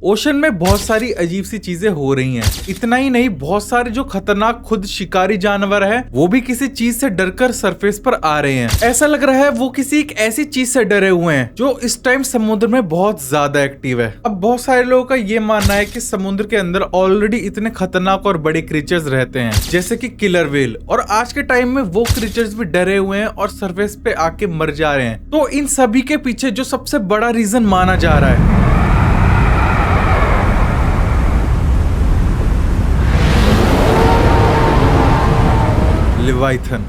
Ocean में बहुत सारी अजीब सी चीजें हो रही हैं। इतना ही नहीं, बहुत सारे जो खतरनाक खुद शिकारी जानवर हैं, वो भी किसी चीज से डरकर सरफेस पर आ रहे हैं। ऐसा लग रहा है वो किसी एक ऐसी चीज से डरे हुए हैं जो इस टाइम समुद्र में बहुत ज्यादा एक्टिव है। अब बहुत सारे लोगों का ये मानना है कि समुद्र के अंदर ऑलरेडी इतने खतरनाक और बड़े क्रीचर्स रहते हैं, जैसे कि किलर व्हेल, और आज के टाइम में वो क्रीचर्स भी डरे हुए हैं और सरफेस पे आके मर जा रहे हैं। तो इन सभी के पीछे जो सबसे बड़ा रीजन माना जा रहा है, लिवाइथन।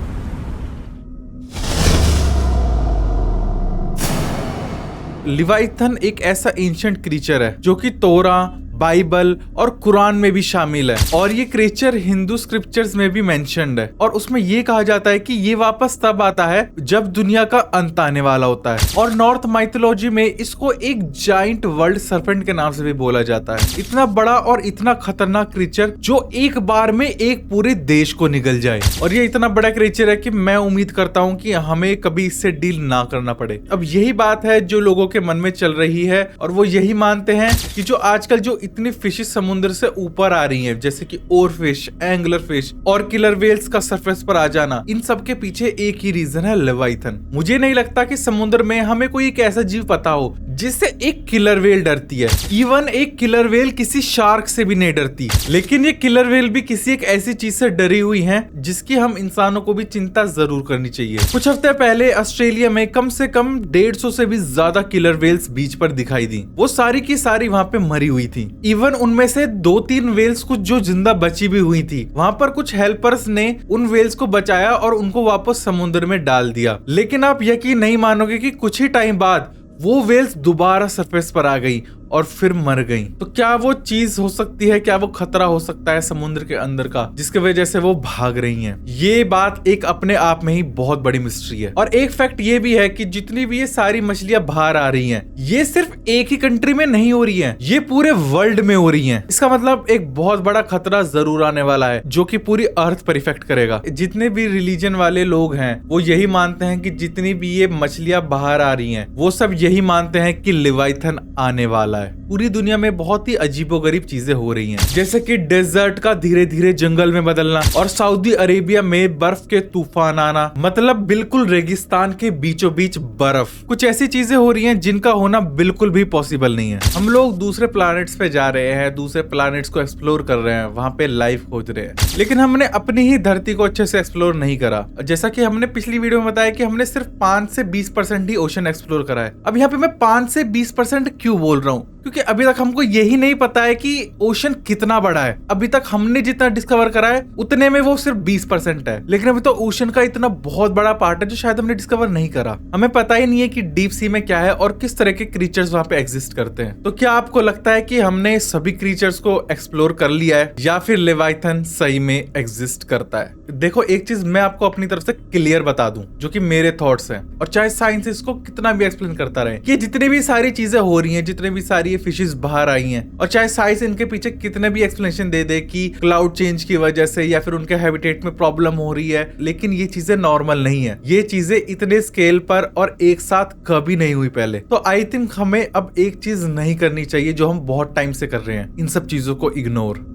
लिवाइथन एक ऐसा एंशिएंट क्रीचर है जो कि तोरा, बाइबल और कुरान में भी शामिल है, और ये क्रीचर हिंदू स्क्रिप्चर्स में भी मेंशन्ड है। और उसमें ये कहा जाता है कि ये वापस तब आता है जब दुनिया का अंत आने वाला होता है। और नॉर्थ माइथोलॉजी में इसको एक जाइंट वर्ल्ड सर्पेंट के नाम से भी बोला जाता है। इतना बड़ा और इतना खतरनाक क्रीचर जो एक बार में एक पूरे देश को निगल जाए। और ये इतना बड़ा क्रीचर है कि मैं उम्मीद करता हूँ कि हमें कभी इससे डील ना करना पड़े। अब यही बात है जो लोगों के मन में चल रही है, और वो यही मानते हैं कि जो आजकल जो इतनी फिशेस समुद्र से ऊपर आ रही हैं, जैसे कि ओर फिश, एंगलर फिश और किलर वेल्स का सरफेस पर आ जाना, इन सब के पीछे एक ही रीजन है, लेवाइथन। मुझे नहीं लगता कि समुद्र में हमें कोई एक ऐसा जीव पता हो जिससे एक किलर वेल डरती है। इवन एक किलर वेल किसी शार्क से भी नहीं डरती, लेकिन ये किलर वेल भी किसी एक ऐसी चीज से डरी हुई है जिसकी हम इंसानों को भी चिंता जरूर करनी चाहिए। कुछ हफ्ते पहले ऑस्ट्रेलिया में कम से कम 150 से भी ज्यादा किलर वेल्स बीच पर दिखाई दी। वो सारी की सारी वहाँ पे मरी हुई थी। इवन उनमें से 2-3 वेल्स कुछ जो जिंदा बची भी हुई थी। वहां पर कुछ हेल्पर्स ने उन वेल्स को बचाया और उनको वापस समुद्र में डाल दिया। लेकिन आप यकीन नहीं मानोगे कि कुछ ही टाइम बाद वो वेल्स दोबारा सरफेस पर आ गई और फिर मर गई। तो क्या वो चीज हो सकती है, क्या वो खतरा हो सकता है समुद्र के अंदर का, जिसके वजह से वो भाग रही हैं? ये बात एक अपने आप में ही बहुत बड़ी मिस्ट्री है। और एक फैक्ट ये भी है कि जितनी भी ये सारी मछलियां बाहर आ रही हैं, ये सिर्फ एक ही कंट्री में नहीं हो रही हैं, ये पूरे वर्ल्ड में हो रही हैं। इसका मतलब एक बहुत बड़ा खतरा जरूर आने वाला है जो कि पूरी अर्थ पर इफेक्ट करेगा। जितने भी रिलीजन वाले लोग हैं वो यही मानते हैं कि जितनी भी ये मछलियां बाहर आ रही हैं, वो सब यही मानते हैं कि लिवाइथन आने वाला है। पूरी दुनिया में बहुत ही अजीबोगरीब चीजें हो रही हैं, जैसे कि डेजर्ट का धीरे धीरे जंगल में बदलना और सऊदी अरेबिया में बर्फ के तूफान आना, मतलब बिल्कुल रेगिस्तान के बीचों बीच बर्फ। कुछ ऐसी चीजें हो रही हैं जिनका होना बिल्कुल भी पॉसिबल नहीं है। हम लोग दूसरे प्लैनेट्स पे जा रहे हैं, दूसरे प्लैनेट्स को एक्सप्लोर कर रहे हैं, वहां पे लाइफ खोज रहे हैं, लेकिन हमने अपनी ही धरती को अच्छे से एक्सप्लोर नहीं करा। जैसा कि हमने पिछली वीडियो में बताया कि हमने सिर्फ 5 से 20% ही ओशन एक्सप्लोर करा है। अब यहाँ पे मैं 5 से 20% क्यों बोल रहा हूँ? क्योंकि अभी तक हमको यही नहीं पता है कि ओशन कितना बड़ा है। अभी तक हमने जितना डिस्कवर करा है उतने में वो सिर्फ 20% है, लेकिन अभी तो ओशन का इतना बहुत बड़ा पार्ट है जो शायद हमने डिस्कवर नहीं करा। हमें पता ही नहीं है कि डीप सी में क्या है और किस तरह के क्रीचर्स वहां पे एग्जिस्ट करते हैं। तो क्या आपको लगता है कि हमने सभी क्रीचर्स को एक्सप्लोर कर लिया है, या फिर लेवाइथन सही में एग्जिस्ट करता है? देखो, एक चीज मैं आपको अपनी तरफ से क्लियर बता दूं, जो कि मेरे थॉट्स हैं, और चाहे साइंस इसको कितना भी एक्सप्लेन करता रहे, कि जितनी भी सारी चीजें हो रही हैं, जितने भी सारी फिशेस बाहर आई हैं, और चाहे साइंस इनके पीछे कितने भी एक्सप्लेनेशन दे दे कि क्लाउड चेंज की वजह से या फिर उनके हैबिटेट में प्रॉब्लम हो रही है, लेकिन ये चीजें नॉर्मल नहीं है। ये चीजें इतने स्केल पर और एक साथ कभी नहीं हुई पहले। तो आई थिंक हमें अब एक चीज नहीं करनी चाहिए जो हम बहुत टाइम से कर रहे हैं, इन सब चीजों को इग्नोर।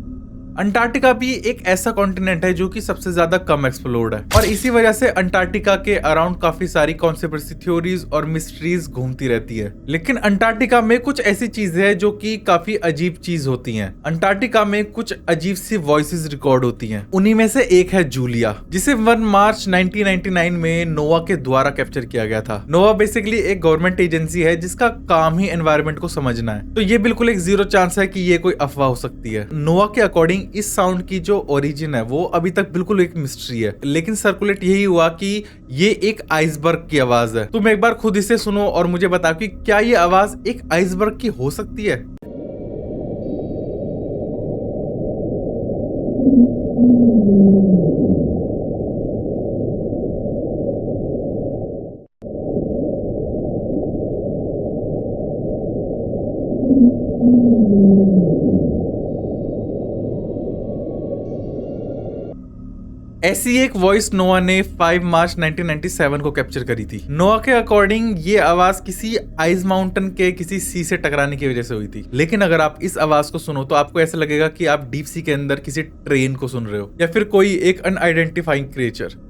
अंटार्कटिका भी एक ऐसा कॉन्टिनेंट है जो कि सबसे ज्यादा कम एक्सप्लोर्ड है, और इसी वजह से अंटार्कटिका के अराउंड काफी सारी कॉन्स्पिरेसी थ्योरीज और मिस्ट्रीज घूमती रहती है। लेकिन अंटार्कटिका में कुछ ऐसी चीजें हैं जो कि काफी अजीब चीज होती हैं। अंटार्कटिका में कुछ अजीब सी वॉइसेस रिकॉर्ड होती हैं। उन्हीं में से एक है जूलिया, जिसे 1 मार्च 1999 में नोवा के द्वारा कैप्चर किया गया था। नोवा बेसिकली एक गवर्नमेंट एजेंसी है जिसका काम ही एनवायरमेंट को समझना है। तो ये बिल्कुल एक 0 चांस है कि ये कोई अफवाह हो सकती है। नोवा के अकॉर्डिंग इस साउंड की जो ओरिजिन है वो अभी तक बिल्कुल एक मिस्ट्री है, लेकिन सर्कुलेट यही हुआ कि ये एक आइसबर्ग की आवाज है। तुम एक बार खुद इसे सुनो और मुझे बताओ कि क्या ये आवाज एक आइसबर्ग की हो सकती है? ऐसी एक वॉइस नोआ ने 5 मार्च 1997 को कैप्चर करी थी। नोआ के अकॉर्डिंग ये आवाज किसी आइस माउंटेन के किसी सी से टकराने की वजह से हुई थी। लेकिन अगर आप इस आवाज को सुनो तो आपको ऐसा लगेगा कि आप डीप सी के अंदर किसी ट्रेन को सुन रहे हो या फिर कोई एक अनआइडेंटिफाइंग क्रिएचर।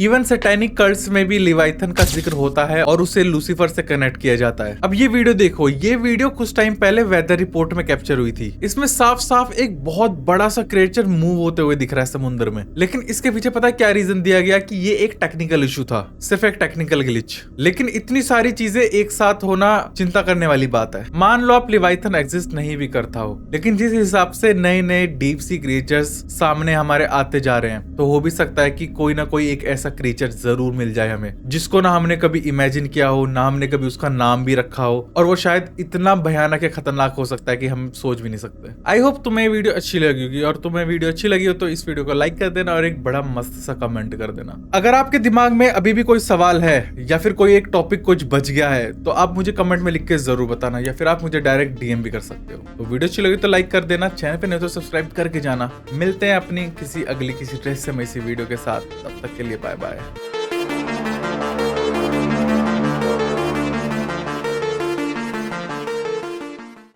इवन सैटेनिक कल्ट्स में भी लिवाइथन का जिक्र होता है और उसे लूसीफर से कनेक्ट किया जाता है। अब ये वीडियो देखो, ये वीडियो कुछ टाइम पहले वेदर रिपोर्ट में कैप्चर हुई थी। इसमें साफ साफ एक बहुत बड़ा सा क्रिएचर मूव होते हुए दिख रहा है समुद्र में। लेकिन इसके पीछे पता है क्या रीजन दिया गया कि ये एक टेक्निकल इशू था, सिर्फ एक टेक्निकल ग्लिच। लेकिन इतनी सारी चीजें एक साथ होना चिंता करने वाली बात है। मान लो आप लिवाइथन एग्जिस्ट नहीं भी करता हो, लेकिन जिस हिसाब से नए नए डीप सी क्रिएचर्स सामने हमारे आते जा रहे हैं, तो हो भी सकता है कि कोई ना कोई एक ऐसा क्रिएचर जरूर मिल जाए हमें, जिसको ना हमने कभी इमेजिन किया हो, ना हमने कभी उसका नाम भी रखा हो, और वो शायद इतना भयानक या खतरनाक हो सकता है कि हम सोच भी नहीं सकते। आई होप तुम्हें वीडियो अच्छी लगी होगी, और तुम्हें वीडियो अच्छी लगी हो तो इस वीडियो को लाइक कर देना और एक बड़ा मस्त सा कमेंट कर देना। अगर आपके दिमाग में अभी भी कोई सवाल है या फिर कोई एक टॉपिक कुछ बच गया है तो आप मुझे कमेंट में लिख के जरूर बताना, या फिर आप मुझे डायरेक्ट डीएम भी कर सकते हो। तो वीडियो अच्छी लगी तो लाइक कर देना, चैनल पे नहीं तो सब्सक्राइब करके जाना। मिलते हैं अपनी किसी अगली किसी रहस्यमय सी वीडियो के साथ, तब तक के लिए बाय बाय।